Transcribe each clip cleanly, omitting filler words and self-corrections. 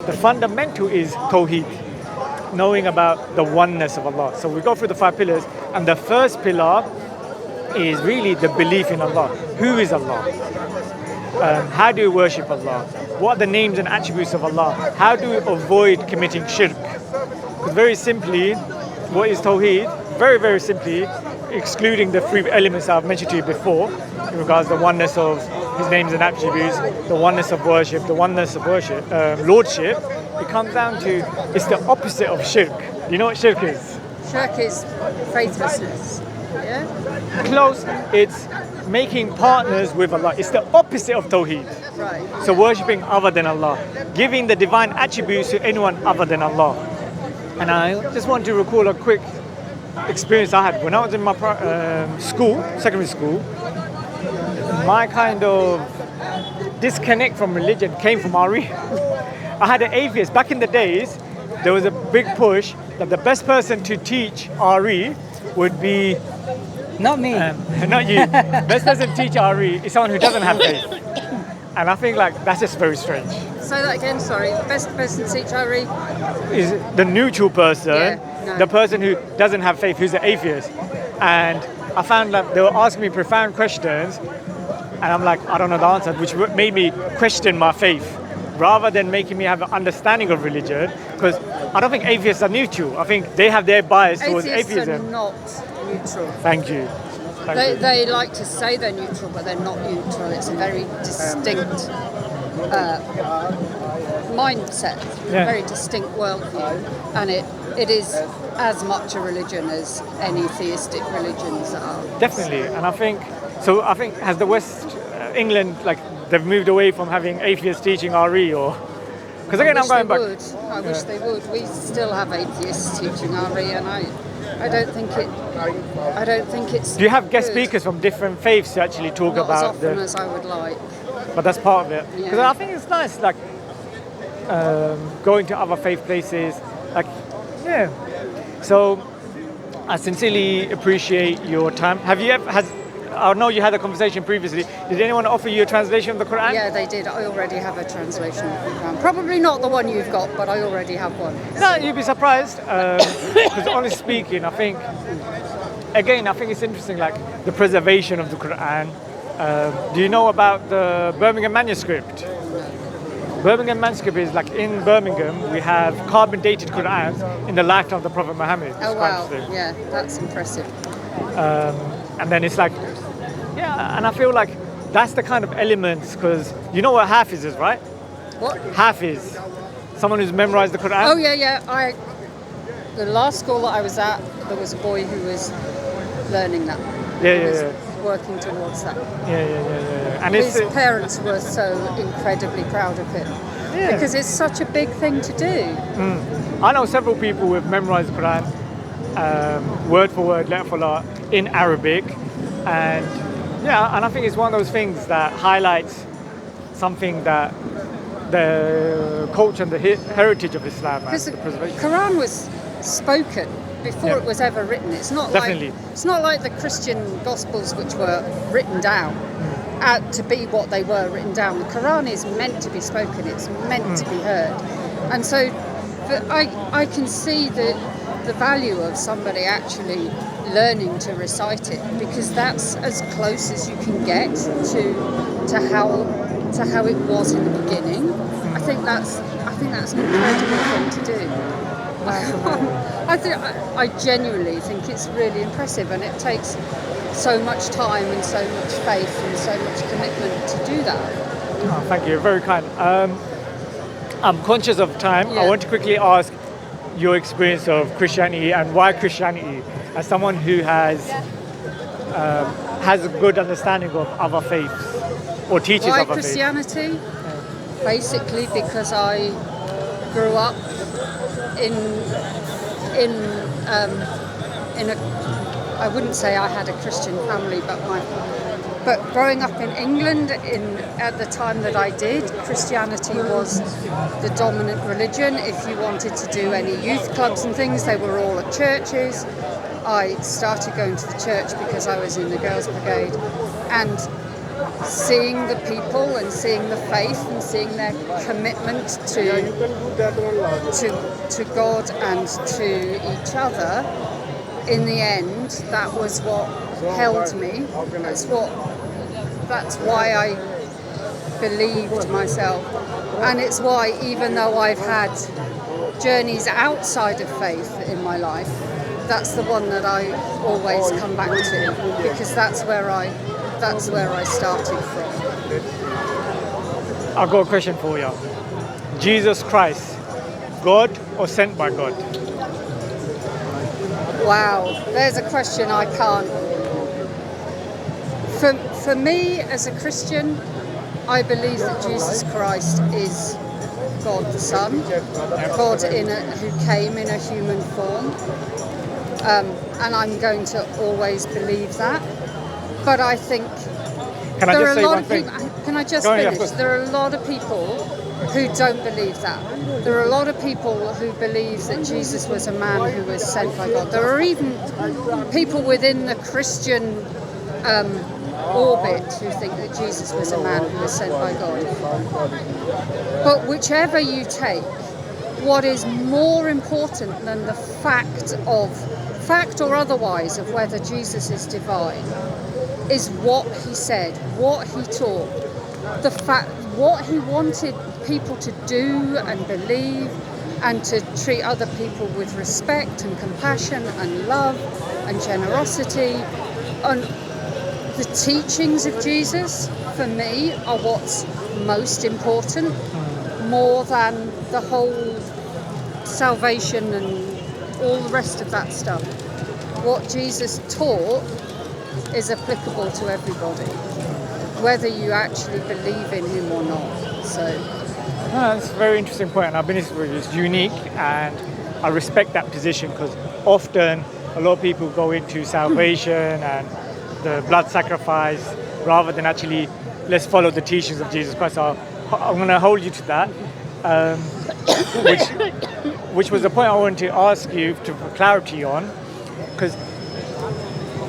the fundamental is Tawheed, knowing about the oneness of Allah. So we go through the 5 pillars, and the first pillar is really the belief in Allah. Who is Allah? How do you worship Allah? What are the names and attributes of Allah? How do we avoid committing shirk? Because very simply, what is Tawheed? Very, very simply, excluding the 3 elements I've mentioned to you before, in regards to the oneness of His names and attributes, the oneness of worship, the oneness of worship, lordship, it comes down to, it's the opposite of shirk. Do you know what shirk is? Shirk is faithlessness. Yeah? Close. It's making partners with Allah. It's the opposite of Tawheed. Right. So worshipping other than Allah, giving the divine attributes to anyone other than Allah. And I just want to recall a quick experience I had when I was in my school, secondary school. My kind of disconnect from religion came from RE. I had an atheist. Back in the days, there was a big push that the best person to teach RE would be... Not me. Not you. Best person to teach RE is someone who doesn't have faith. And I think that's just very strange. Say that again, sorry. Best person to teach RE? Is the neutral person, Yeah, no. the person who doesn't have faith, who's an atheist. And I found that they were asking me profound questions, and I'm like, I don't know the answer, which made me question my faith, rather than making me have an understanding of religion, because I don't think atheists are neutral. I think they have their bias towards Atheists atheism. are not neutral. Thank you. Thank you. They like to say they're neutral, but they're not neutral. It's a very distinct mindset, Yeah. very distinct worldview, and it is as much a religion as any theistic religions are. Definitely, and I think has the West England, like, they've moved away from having atheists teaching RE, or because again I'm going back. I wish they would. We still have atheists teaching RE, and I don't think it's. Do you have guest good. speakers from different faiths to actually talk Not about as often as I would like. But that's part of it. Because Yeah. I think it's nice, like going to other faith places, like yeah. So I sincerely appreciate your time. Have you ever I know you had a conversation previously. Did anyone offer you a translation of the Quran? Yeah, they did. I already have a translation of the Quran. Probably not the one you've got, but I already have one. No, you'd be surprised. Because honestly speaking, I think it's interesting, like the preservation of the Quran. Do you know about the Birmingham manuscript? Birmingham manuscript is like in Birmingham, we have carbon dated Qurans in the lifetime of the Prophet Muhammad. Oh wow, yeah, that's impressive. And then it's like, yeah, and I feel like that's the kind of elements, because you know what Hafiz is, right? What? Hafiz, someone who's memorized the Quran. Oh yeah. The last school that I was at, there was a boy who was learning that. Yeah. Working towards that. Yeah. And His parents were so incredibly proud of him. Yeah. Because it's such a big thing to do. I know several people who have memorized the Quran, word for word, letter for letter, in Arabic, and I think it's one of those things that highlights something that the culture and the heritage of Islam and Because the the preservation. Quran was spoken before it was ever written. It's not Definitely. it's not like the Christian Gospels, which were written down to be what they were written down. The Quran is meant to be spoken. It's meant to be heard, and so I can see the value of somebody actually learning to recite it, because that's as close as you can get to how it was in the beginning. I think that's an incredible thing to do. I genuinely think it's really impressive, and it takes so much time and so much faith and so much commitment to do that. Oh, thank you, very kind. I'm conscious of time. Yeah. I want to quickly ask your experience of Christianity and why Christianity, as someone who has a good understanding of other faiths or teaches Why other faiths. Christianity? Basically because I grew up in a, I wouldn't say I had a Christian family, but growing up in England at the time that I did, Christianity was the dominant religion. If you wanted to do any youth clubs and things, they were all at churches. I started going to the church because I was in the girls' brigade, and seeing the people and seeing the faith and seeing their commitment to God and to each other, in the end, that was what held me. That's why I believed myself. And it's why, even though I've had journeys outside of faith in my life, that's the one that I always come back to, because that's where I started from. I've got a question for you. Jesus Christ, God or sent by God? Wow, there's a question I can't. For me, as a Christian, I believe that Jesus Christ is God the Son, God who came in a human form, and I'm going to always believe that. But I think Can I just say one thing? Can I just finish? There are a lot of people who don't believe that. There are a lot of people who believe that Jesus was a man who was sent by God. There are even people within the Christian orbit who think that Jesus was a man who was sent by God. But whichever you take, what is more important than the fact or otherwise of whether Jesus is divine is what he said, what he taught, what he wanted people to do and believe, and to treat other people with respect and compassion and love and generosity. And the teachings of Jesus, for me, are what's most important, more than the whole salvation and all the rest of that stuff. What Jesus taught is applicable to everybody, whether you actually believe in him or not. So that's a very interesting point, and I believe it's unique, and I respect that position, because often a lot of people go into salvation and the blood sacrifice rather than actually let's follow the teachings of Jesus Christ. So I'm going to hold you to that, which was the point I wanted to ask you for clarity on, because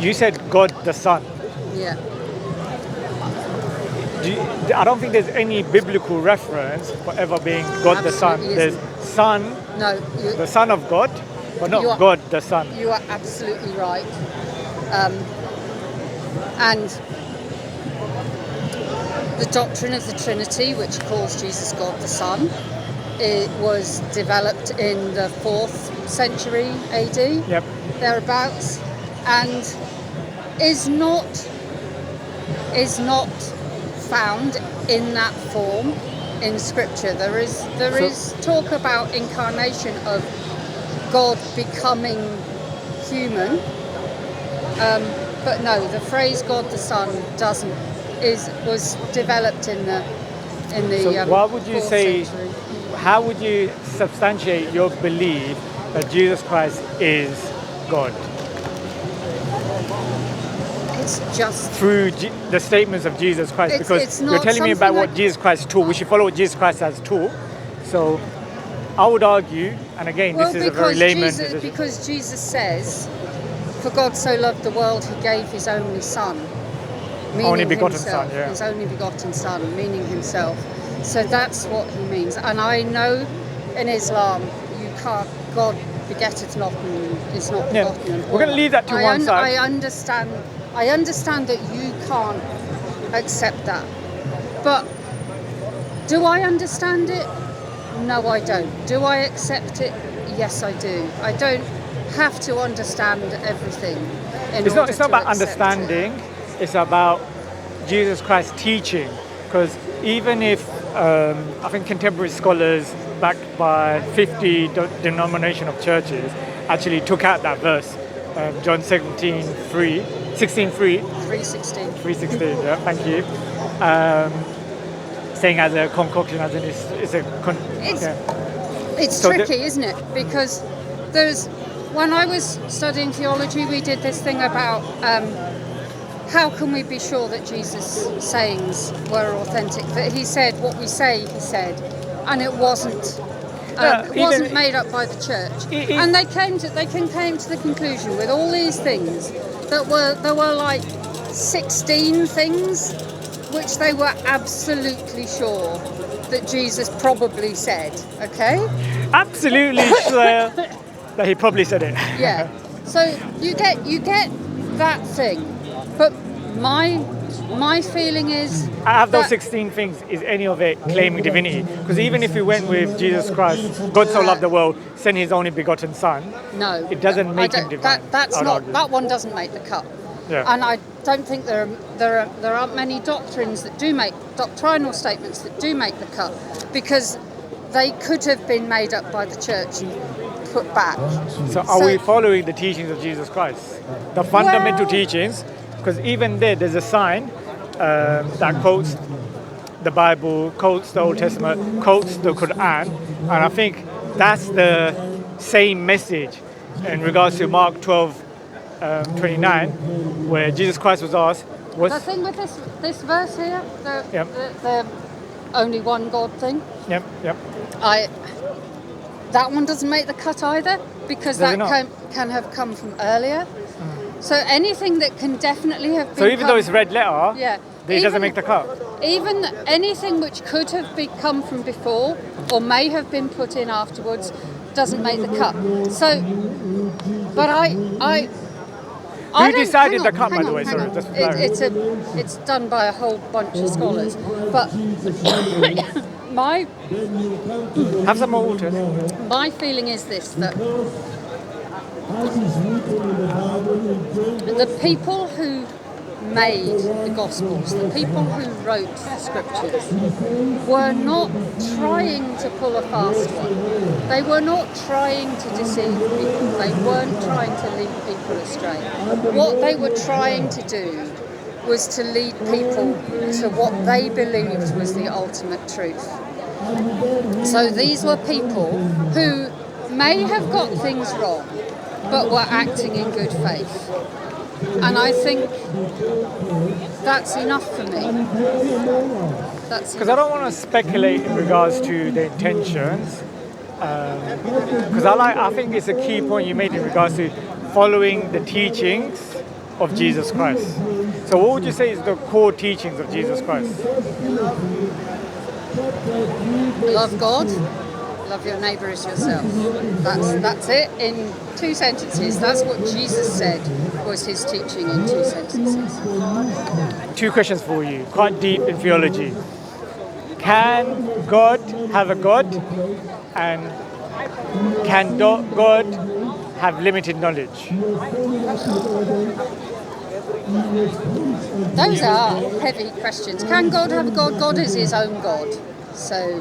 you said God the Son. yeah. I don't think there's any biblical reference for ever being God the Son. Absolutely There's Son, No, the Son of God, but not God the Son. You are absolutely right. And the doctrine of the Trinity, which calls Jesus God the Son, it was developed in the 4th century AD, thereabouts, and is not found in that form in Scripture. There is talk about incarnation of God becoming human, but no, the phrase God the Son was developed in the So what would you 4th say? century. How would you substantiate your belief that Jesus Christ is God? It's just Through the statements of Jesus Christ, because you're telling me about what Jesus Christ taught. We should follow what Jesus Christ has taught. So I would argue, and again, this is a very layman position. Because Jesus says, "For God so loved the world, he gave his only Son." Only begotten himself, Son, yeah. His only begotten Son, meaning himself. So that's what he means. And I know in Islam, you can't, God begetteth not and is not begotten. We're going to leave that to one side. I understand that you can't accept that. But do I understand it? No, I don't. Do I accept it? Yes, I do. I don't have to understand everything. It's not about understanding. It's about Jesus Christ's teaching. Because even if I think contemporary scholars backed by 50 denomination of churches actually took out that verse, John 16:3, 3:16, yeah, thank you. Saying as a concoction, as in it's so tricky, isn't it? Because when I was studying theology, we did this thing about how can we be sure that Jesus' sayings were authentic? That he said what we say he said, and it wasn't made up by the church. And they came to the conclusion with all these things that there were like 16 things which they were absolutely sure that Jesus probably said, okay? Absolutely sure that he probably said it. Yeah. So you get that thing. But my feeling is Out of those that- 16 things, is any of it claiming divinity? Because even if we went with Jesus Christ, God so loved the world, sent his only begotten son, no, it doesn't I make him don't- divine. That's I'd not argue. that one doesn't make the cut. Yeah. And I don't think there aren't many doctrines that do make doctrinal statements that do make the cut, because they could have been made up by the church and put back. So are we following the teachings of Jesus Christ? The fundamental teachings? Because even there's a sign that quotes the Bible, quotes the Old Testament, quotes the Quran, and I think that's the same message in regards to Mark 12:29, where Jesus Christ was asked, The thing with this verse here, the only one God thing, Yep. that one doesn't make the cut either, because Does it that not? can have come from earlier. So anything that can definitely have been So even though it's red letter, yeah, it doesn't make the cut. Even anything which could have come from before or may have been put in afterwards doesn't make the cut. So, but Who decided the cut, by the way? Sorry, just it's done by a whole bunch of scholars. But have some more water. my feeling is this, that the people who made the Gospels, the people who wrote the Scriptures, were not trying to pull a fast one. They were not trying to deceive people. They weren't trying to lead people astray. What they were trying to do was to lead people to what they believed was the ultimate truth. So these were people who may have got things wrong, but were acting in good faith. And I think that's enough for me. Because I don't want to speculate in regards to the intentions. Because I think it's a key point you made in regards to following the teachings of Jesus Christ. So what would you say is the core teachings of Jesus Christ? Love God, love your neighbour as yourself. That's it in 2 sentences. That's what Jesus said was his teaching in 2 sentences. 2 questions for you, quite deep in theology. Can God have a God? And can God have limited knowledge? Those are heavy questions. Can God have a God? God is his own God. So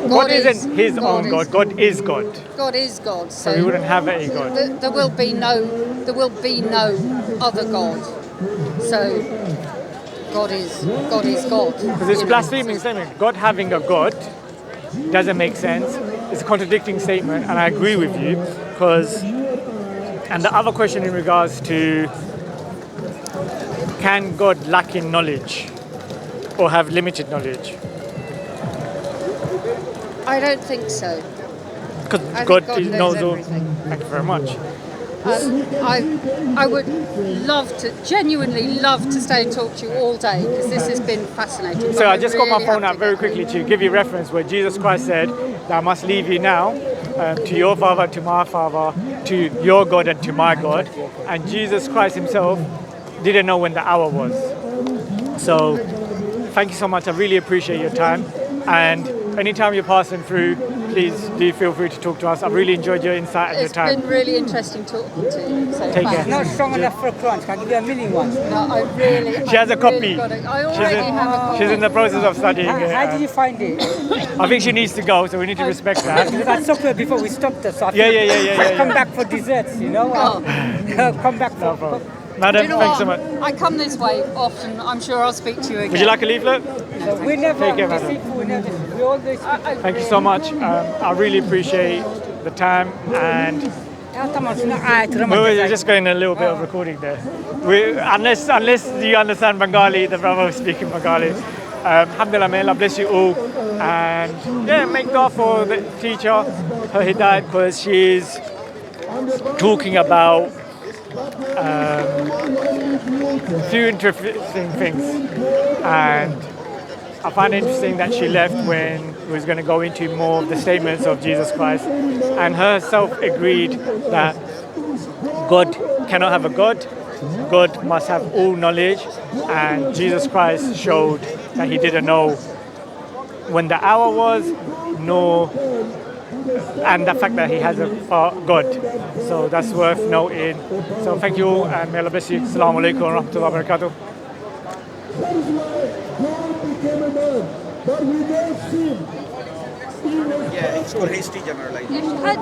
God isn't his own God. God is God. God is God. So he wouldn't have a God. There will be no other God. So God is God. Because it's blaspheming statement. God having a God doesn't make sense. It's a contradicting statement, and I agree with you. And the other question in regards to, can God lack in knowledge or have limited knowledge? I don't think so. Because God knows all. everything. Thank you very much. I would genuinely love to stay and talk to you all day, because this has been fascinating. So I just got my really phone have out to very get quickly to give you reference where Jesus Christ said that I must leave you now to your Father, to my Father, to your God and to my God. And Jesus Christ himself didn't know when the hour was. So thank you so much. I really appreciate your time. And anytime you're passing through, please do feel free to talk to us. I've really enjoyed your insight and your time. It's been really interesting talking to you. So Take care. It's not strong enough for a crunch. Can I give you a mini one? No, I really. She has a copy. I already have a copy. She's in the process of studying it. How did you find it? I think she needs to go, so we need to respect that. Because I talked to her before we stopped her, so I Yeah. come back for desserts, you know? Come back for... Madam, You know thanks so what? much. I come this way often. I'm sure I'll speak to you again. Would you like a leaflet? We never Take care, madam. deceitful, we always... Thank you so much. I really appreciate the time, and we're just going a little bit of recording there. Unless you understand Bengali, the brother was speaking Bengali. Alhamdulillah, may Allah bless you all, and make dua for the teacher, her hidayat, because she's talking about few interesting things, and I find it interesting that she left when we was going to go into more of the statements of Jesus Christ, and herself agreed that God cannot have a God. God must have all knowledge, and Jesus Christ showed that he didn't know when the hour was, nor and the fact that he has a God. So that's worth noting. So thank you all, and may Allah bless you. Assalamu alaikum wa rahmatullahi wa barakatuh. That is why God became a man, but without sin. Yeah, it's called history generalization. يشهد